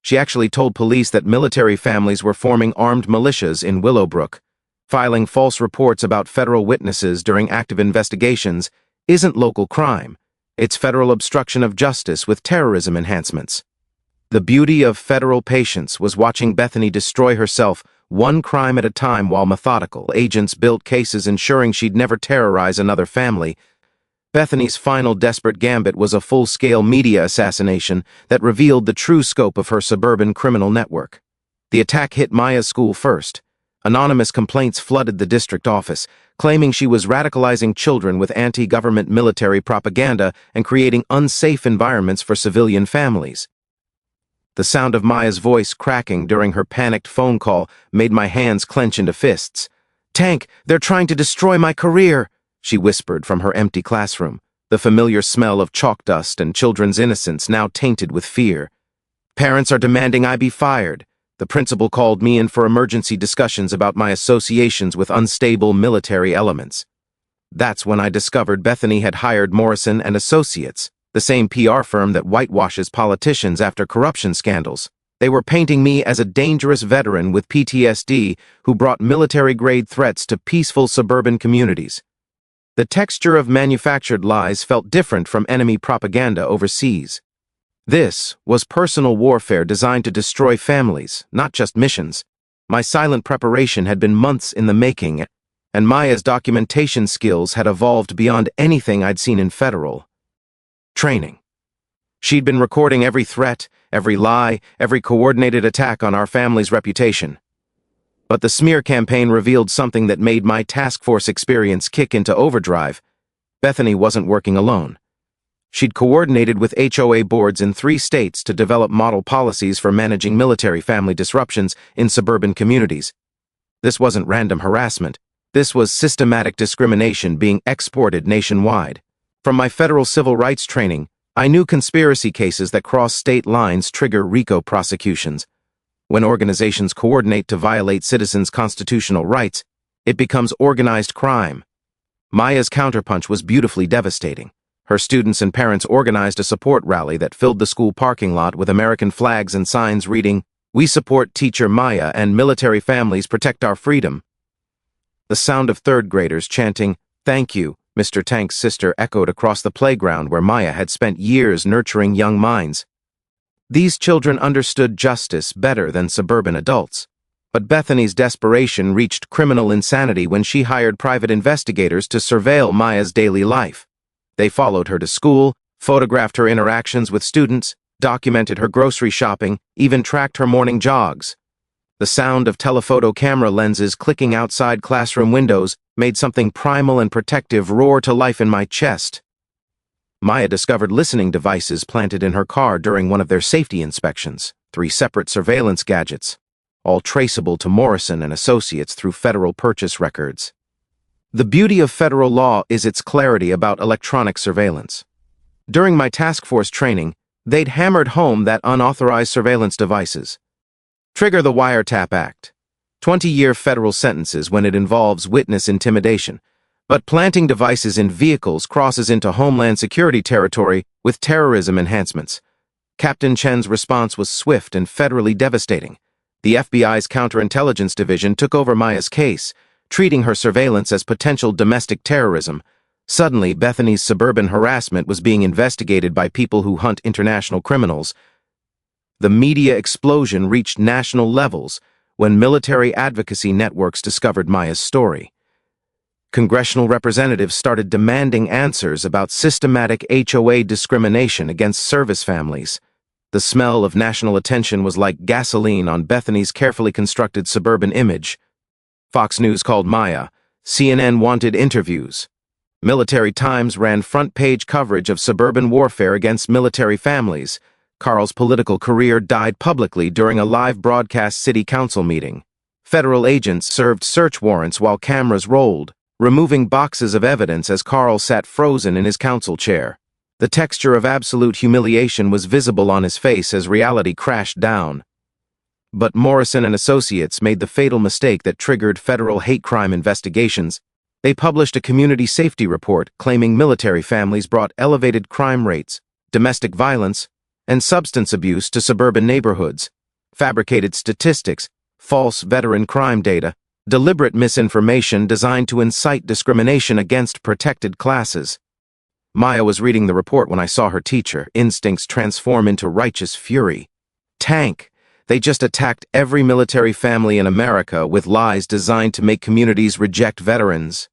She actually told police that military families were forming armed militias in Willowbrook. Filing false reports about federal witnesses during active investigations isn't local crime. It's federal obstruction of justice with terrorism enhancements. The beauty of federal patience was watching Bethany destroy herself one crime at a time while methodical agents built cases ensuring she'd never terrorize another family. Bethany's final desperate gambit was a full-scale media assassination that revealed the true scope of her suburban criminal network. The attack hit Maya's school first. Anonymous complaints flooded the district office, claiming she was radicalizing children with anti-government military propaganda and creating unsafe environments for civilian families. The sound of Maya's voice cracking during her panicked phone call made my hands clench into fists. "Tank, they're trying to destroy my career," she whispered from her empty classroom, the familiar smell of chalk dust and children's innocence now tainted with fear. "Parents are demanding I be fired. The principal called me in for emergency discussions about my associations with unstable military elements." That's when I discovered Bethany had hired Morrison and Associates, the same PR firm that whitewashes politicians after corruption scandals. They were painting me as a dangerous veteran with PTSD who brought military-grade threats to peaceful suburban communities. The texture of manufactured lies felt different from enemy propaganda overseas. This was personal warfare designed to destroy families, not just missions. My silent preparation had been months in the making, and Maya's documentation skills had evolved beyond anything I'd seen in federal training. She'd been recording every threat, every lie, every coordinated attack on our family's reputation. But the smear campaign revealed something that made my task force experience kick into overdrive. Bethany wasn't working alone. She'd coordinated with HOA boards in 3 states to develop model policies for managing military family disruptions in suburban communities. This wasn't random harassment. This was systematic discrimination being exported nationwide. From my federal civil rights training, I knew conspiracy cases that cross state lines trigger RICO prosecutions. When organizations coordinate to violate citizens' constitutional rights, it becomes organized crime. Maya's counterpunch was beautifully devastating. Her students and parents organized a support rally that filled the school parking lot with American flags and signs reading, "We support teacher Maya and military families protect our freedom." The sound of third graders chanting, "Thank you, Mr. Tank's sister," echoed across the playground where Maya had spent years nurturing young minds. These children understood justice better than suburban adults. But Bethany's desperation reached criminal insanity when she hired private investigators to surveil Maya's daily life. They followed her to school, photographed her interactions with students, documented her grocery shopping, even tracked her morning jogs. The sound of telephoto camera lenses clicking outside classroom windows made something primal and protective roar to life in my chest. Maya discovered listening devices planted in her car during one of their safety inspections, 3 separate surveillance gadgets, all traceable to Morrison and Associates through federal purchase records. The beauty of federal law is its clarity about electronic surveillance. During my task force training, they'd hammered home that unauthorized surveillance devices. Trigger the Wiretap Act. 20-year federal sentences when it involves witness intimidation. But planting devices in vehicles crosses into Homeland Security territory with terrorism enhancements. Captain Chen's response was swift and federally devastating. The FBI's Counterintelligence Division took over Maya's case, treating her surveillance as potential domestic terrorism. Suddenly, Bethany's suburban harassment was being investigated by people who hunt international criminals. The media explosion reached national levels when military advocacy networks discovered Maya's story. Congressional representatives started demanding answers about systematic HOA discrimination against service families. The smell of national attention was like gasoline on Bethany's carefully constructed suburban image. Fox News called Maya. CNN wanted interviews. Military Times ran front-page coverage of suburban warfare against military families. Carl's political career died publicly during a live broadcast city council meeting. Federal agents served search warrants while cameras rolled, removing boxes of evidence as Carl sat frozen in his council chair. The texture of absolute humiliation was visible on his face as reality crashed down. But Morrison and Associates made the fatal mistake that triggered federal hate crime investigations. They published a community safety report claiming military families brought elevated crime rates, domestic violence, and substance abuse to suburban neighborhoods, fabricated statistics, false veteran crime data, deliberate misinformation designed to incite discrimination against protected classes. Maya was reading the report when I saw her teacher, instincts transform into righteous fury. Tank! They just attacked every military family in America with lies designed to make communities reject veterans.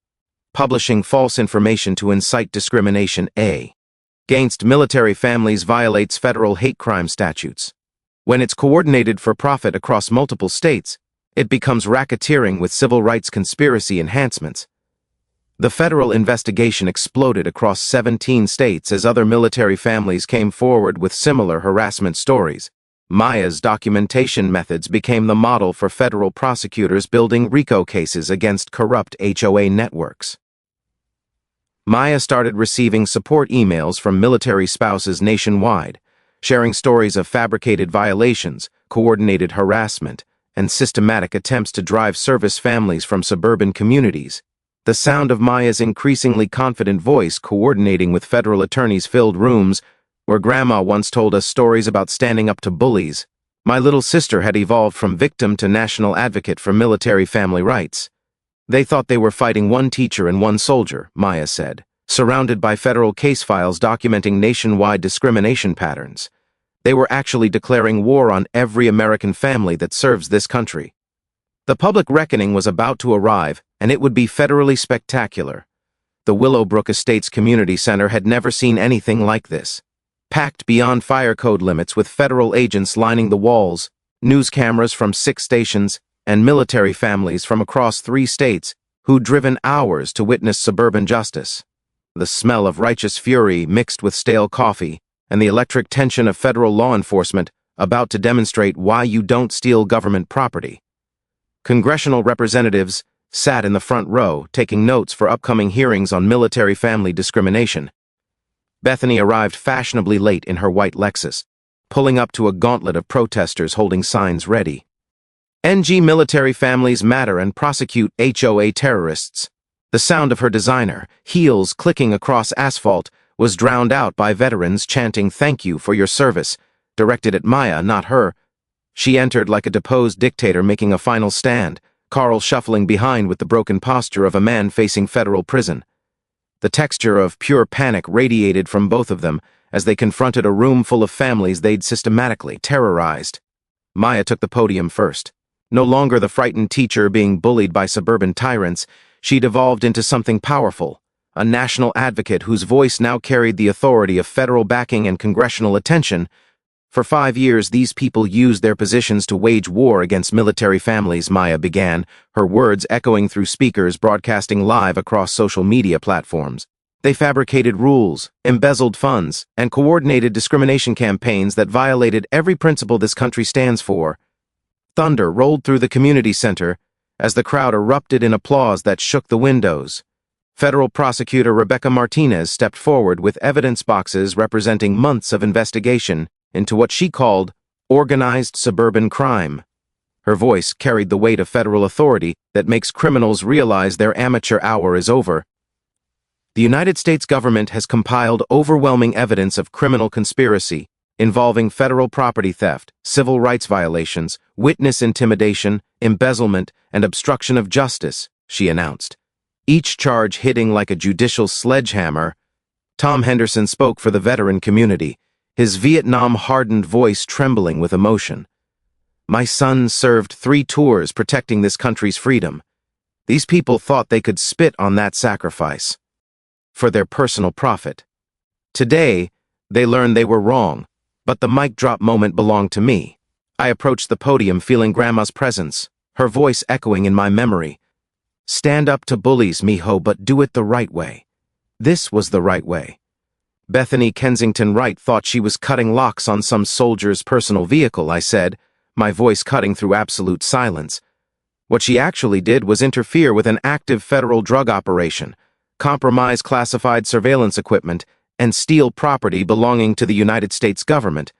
Publishing false information to incite discrimination against military families violates federal hate crime statutes. When it's coordinated for profit across multiple states, it becomes racketeering with civil rights conspiracy enhancements. The federal investigation exploded across 17 states as other military families came forward with similar harassment stories. Maya's documentation methods became the model for federal prosecutors building RICO cases against corrupt HOA networks. Maya started receiving support emails from military spouses nationwide, sharing stories of fabricated violations, coordinated harassment, and systematic attempts to drive service families from suburban communities. The sound of Maya's increasingly confident voice coordinating with federal attorneys filled rooms where Grandma once told us stories about standing up to bullies. My little sister had evolved from victim to national advocate for military family rights. They thought they were fighting one teacher and one soldier, Maya said, surrounded by federal case files documenting nationwide discrimination patterns. They were actually declaring war on every American family that serves this country. The public reckoning was about to arrive, and it would be federally spectacular. The Willowbrook Estates Community Center had never seen anything like this. Packed beyond fire code limits with federal agents lining the walls, news cameras from 6 stations, and military families from across 3 states who'd driven hours to witness suburban justice. The smell of righteous fury mixed with stale coffee, and the electric tension of federal law enforcement about to demonstrate why you don't steal government property. Congressional representatives sat in the front row taking notes for upcoming hearings on military family discrimination. Bethany arrived fashionably late in her white Lexus, pulling up to a gauntlet of protesters holding signs ready. NG military families matter and prosecute HOA terrorists. The sound of her designer, heels clicking across asphalt, was drowned out by veterans chanting "Thank you for your service," directed at Maya, not her. She entered like a deposed dictator making a final stand, Carl shuffling behind with the broken posture of a man facing federal prison. The texture of pure panic radiated from both of them as they confronted a room full of families they'd systematically terrorized. Maya took the podium first. No longer the frightened teacher being bullied by suburban tyrants, she'd evolved into something powerful, a national advocate whose voice now carried the authority of federal backing and congressional attention. For 5 years, these people used their positions to wage war against military families, Maya began, her words echoing through speakers broadcasting live across social media platforms. They fabricated rules, embezzled funds, and coordinated discrimination campaigns that violated every principle this country stands for. Thunder rolled through the community center as the crowd erupted in applause that shook the windows. Federal prosecutor Rebecca Martinez stepped forward with evidence boxes representing months of investigation into what she called organized suburban crime. Her voice carried the weight of federal authority that makes criminals realize their amateur hour is over. The United States government has compiled overwhelming evidence of criminal conspiracy involving federal property theft, civil rights violations, witness intimidation, embezzlement, and obstruction of justice, she announced. Each charge hitting like a judicial sledgehammer. Tom Henderson spoke for the veteran community, his Vietnam-hardened voice trembling with emotion. "My son served 3 tours protecting this country's freedom. These people thought they could spit on that sacrifice for their personal profit. Today, they learned they were wrong, but the mic drop moment belonged to me. I approached the podium feeling Grandma's presence, her voice echoing in my memory. Stand up to bullies, mijo, but do it the right way. This was the right way." Bethany Kensington Wright thought she was cutting locks on some soldier's personal vehicle, I said, my voice cutting through absolute silence. What she actually did was interfere with an active federal drug operation, compromise classified surveillance equipment, and steal property belonging to the United States government.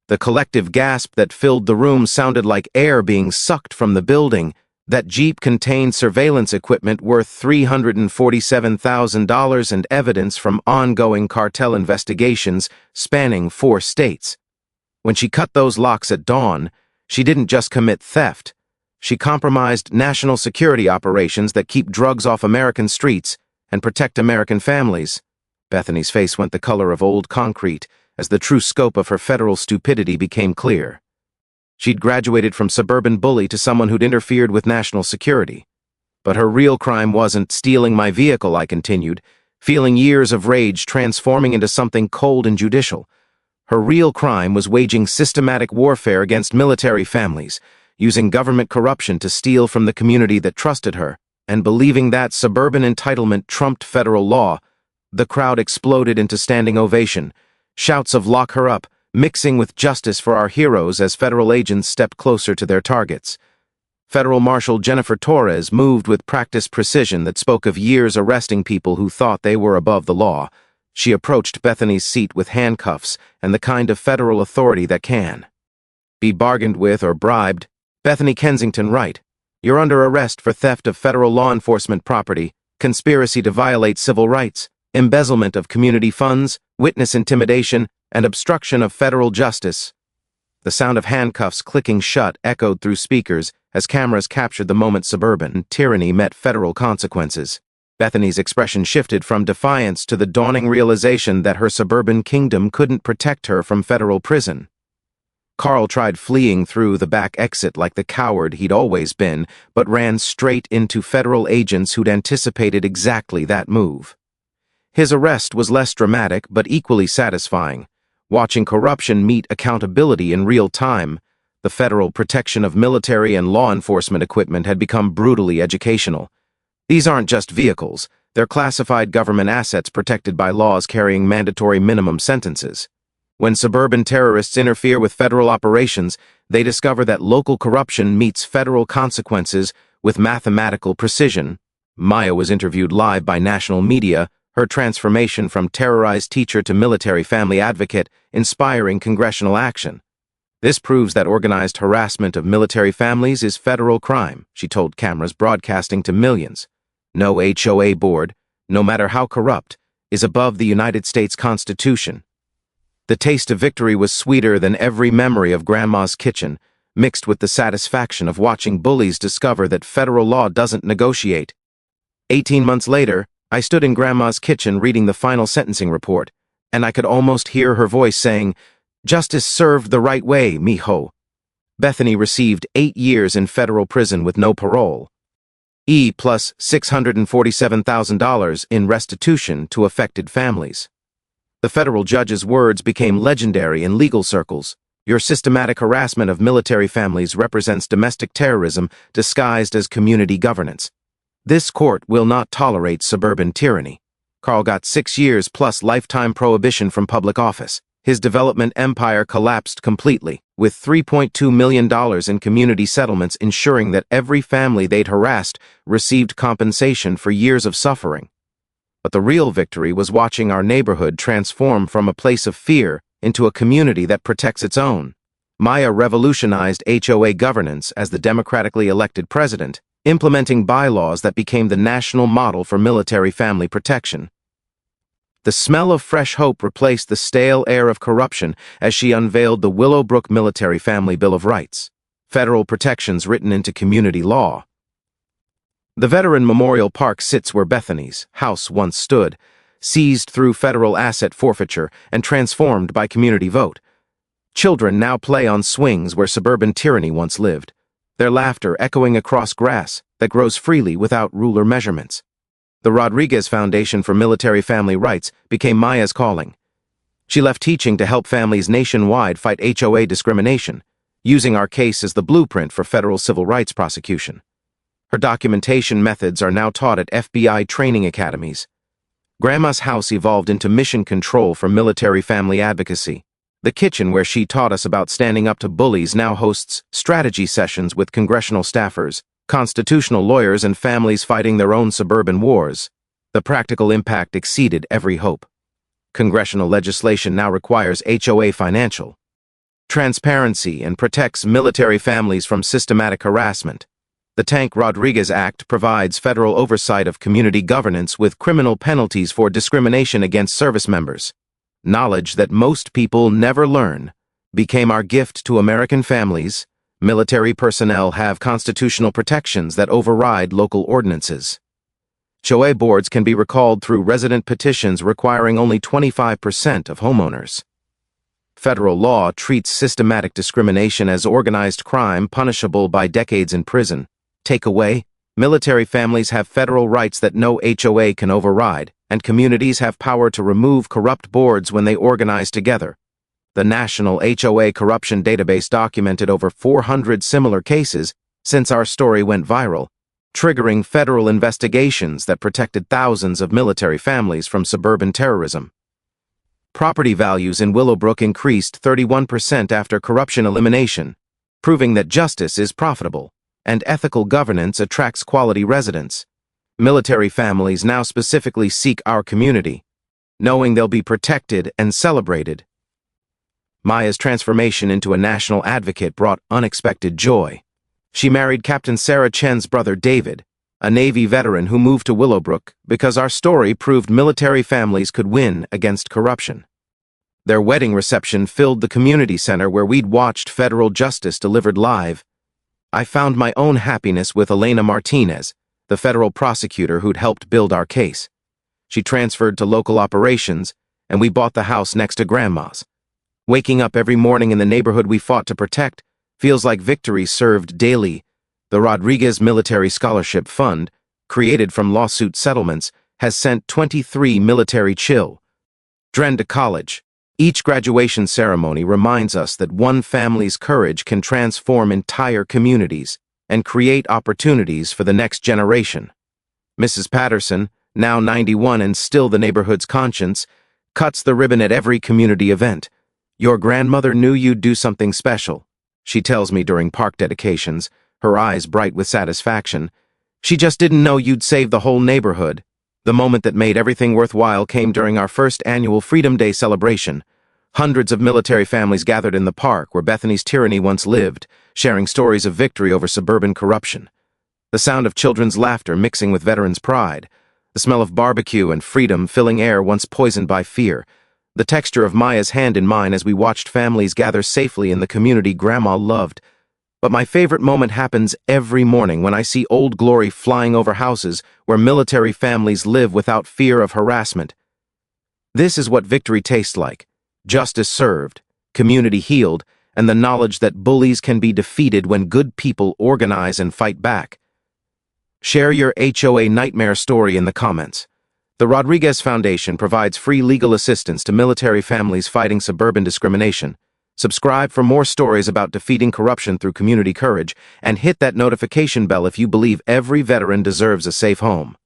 The collective gasp that filled the room sounded like air being sucked from the building. That Jeep contained surveillance equipment worth $347,000 and evidence from ongoing cartel investigations spanning 4 states. When she cut those locks at dawn, she didn't just commit theft. She compromised national security operations that keep drugs off American streets and protect American families. Bethany's face went the color of old concrete as the true scope of her federal stupidity became clear. She'd graduated from suburban bully to someone who'd interfered with national security. But her real crime wasn't stealing my vehicle, I continued, feeling years of rage transforming into something cold and judicial. Her real crime was waging systematic warfare against military families, using government corruption to steal from the community that trusted her, and believing that suburban entitlement trumped federal law. The crowd exploded into standing ovation, shouts of "Lock her up," mixing with "Justice for our heroes" as federal agents stepped closer to their targets. Federal Marshal Jennifer Torres moved with practiced precision that spoke of years arresting people who thought they were above the law. She approached Bethany's seat with handcuffs and the kind of federal authority that can be bargained with or bribed. "Bethany Kensington Wright, you're under arrest for theft of federal law enforcement property, conspiracy to violate civil rights, embezzlement of community funds, witness intimidation, and obstruction of federal justice." The sound of handcuffs clicking shut echoed through speakers as cameras captured the moment suburban tyranny met federal consequences. Bethany's expression shifted from defiance to the dawning realization that her suburban kingdom couldn't protect her from federal prison. Carl tried fleeing through the back exit like the coward he'd always been, but ran straight into federal agents who'd anticipated exactly that move. His arrest was less dramatic but equally satisfying. Watching corruption meet accountability in real time, the federal protection of military and law enforcement equipment had become brutally educational. These aren't just vehicles, they're classified government assets protected by laws carrying mandatory minimum sentences. When suburban terrorists interfere with federal operations, they discover that local corruption meets federal consequences with mathematical precision. Maya was interviewed live by national media, her transformation from terrorized teacher to military family advocate, inspiring congressional action. "This proves that organized harassment of military families is federal crime," she told cameras broadcasting to millions. "No HOA board, no matter how corrupt, is above the United States Constitution. The taste of victory was sweeter than every memory of Grandma's kitchen, mixed with the satisfaction of watching bullies discover that federal law doesn't negotiate. 18 months later, I stood in Grandma's kitchen reading the final sentencing report, and I could almost hear her voice saying, "Justice served the right way, mijo." Bethany received 8 years in federal prison with no parole. Plus $647,000 in restitution to affected families. The federal judge's words became legendary in legal circles. Your systematic harassment of military families represents domestic terrorism disguised as community governance. This court will not tolerate suburban tyranny. Carl got 6 years plus lifetime prohibition from public office. His development empire collapsed completely, with $3.2 million in community settlements ensuring that every family they'd harassed received compensation for years of suffering. But the real victory was watching our neighborhood transform from a place of fear into a community that protects its own. Maya revolutionized HOA governance as the democratically elected president, implementing bylaws that became the national model for military family protection. The smell of fresh hope replaced the stale air of corruption as she unveiled the Willowbrook Military Family Bill of Rights, federal protections written into community law. The Veteran Memorial Park sits where Bethany's house once stood, seized through federal asset forfeiture and transformed by community vote. Children now play on swings where suburban tyranny once lived, their laughter echoing across grass that grows freely without ruler measurements. The Rodriguez Foundation for Military Family Rights became Maya's calling. She left teaching to help families nationwide fight HOA discrimination, using our case as the blueprint for federal civil rights prosecution. Her documentation methods are now taught at FBI training academies. Grandma's house evolved into mission control for military family advocacy. The kitchen where she taught us about standing up to bullies now hosts strategy sessions with congressional staffers, constitutional lawyers, and families fighting their own suburban wars. The practical impact exceeded every hope. Congressional legislation now requires HOA financial transparency and protects military families from systematic harassment. The Tank Rodriguez Act provides federal oversight of community governance with criminal penalties for discrimination against service members. Knowledge that most people never learn became our gift to American families. Military personnel have constitutional protections that override local ordinances. HOA boards can be recalled through resident petitions requiring only 25% of homeowners. Federal law treats systematic discrimination as organized crime punishable by decades in prison. Takeaway: military families have federal rights that no HOA can override, and communities have power to remove corrupt boards when they organize together. The National HOA Corruption Database documented over 400 similar cases since our story went viral, triggering federal investigations that protected thousands of military families from suburban terrorism. Property values in Willowbrook increased 31% after corruption elimination, proving that justice is profitable and ethical governance attracts quality residents. Military families now specifically seek our community, knowing they'll be protected and celebrated. Maya's transformation into a national advocate brought unexpected joy. She married Captain Sarah Chen's brother David, a Navy veteran who moved to Willowbrook because our story proved military families could win against corruption. Their wedding reception filled the community center where we'd watched federal justice delivered live. I found my own happiness with Elena Martinez, the federal prosecutor who'd helped build our case. She transferred to local operations, and we bought the house next to Grandma's. Waking up every morning in the neighborhood we fought to protect feels like victory served daily. The Rodriguez Military Scholarship Fund, created from lawsuit settlements, has sent 23 military children to college. Each graduation ceremony reminds us that one family's courage can transform entire communities and create opportunities for the next generation. Mrs. Patterson, now 91 and still the neighborhood's conscience, cuts the ribbon at every community event. "Your grandmother knew you'd do something special," she tells me during park dedications, her eyes bright with satisfaction. "She just didn't know you'd save the whole neighborhood." The moment that made everything worthwhile came during our first annual Freedom Day celebration. Hundreds of military families gathered in the park where Bethany's tyranny once lived, sharing stories of victory over suburban corruption. The sound of children's laughter mixing with veterans' pride. The The smell of barbecue and freedom filling air once poisoned by fear. The texture of Maya's hand in mine as we watched families gather safely in the community Grandma loved. But my favorite moment happens every morning when I see Old Glory flying over houses where military families live without fear of harassment. This is what victory tastes like: justice served, community healed, and the knowledge that bullies can be defeated when good people organize and fight back. Share your HOA nightmare story in the comments. The Rodriguez Foundation provides free legal assistance to military families fighting suburban discrimination. Subscribe for more stories about defeating corruption through community courage, and hit that notification bell if you believe every veteran deserves a safe home.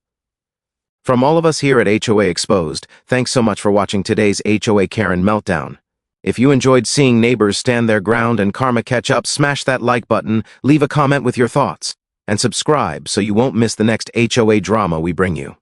From all of us here at HOA Exposed, thanks so much for watching today's HOA Karen Meltdown. If you enjoyed seeing neighbors stand their ground and karma catch up, smash that like button, leave a comment with your thoughts, and subscribe so you won't miss the next HOA drama we bring you.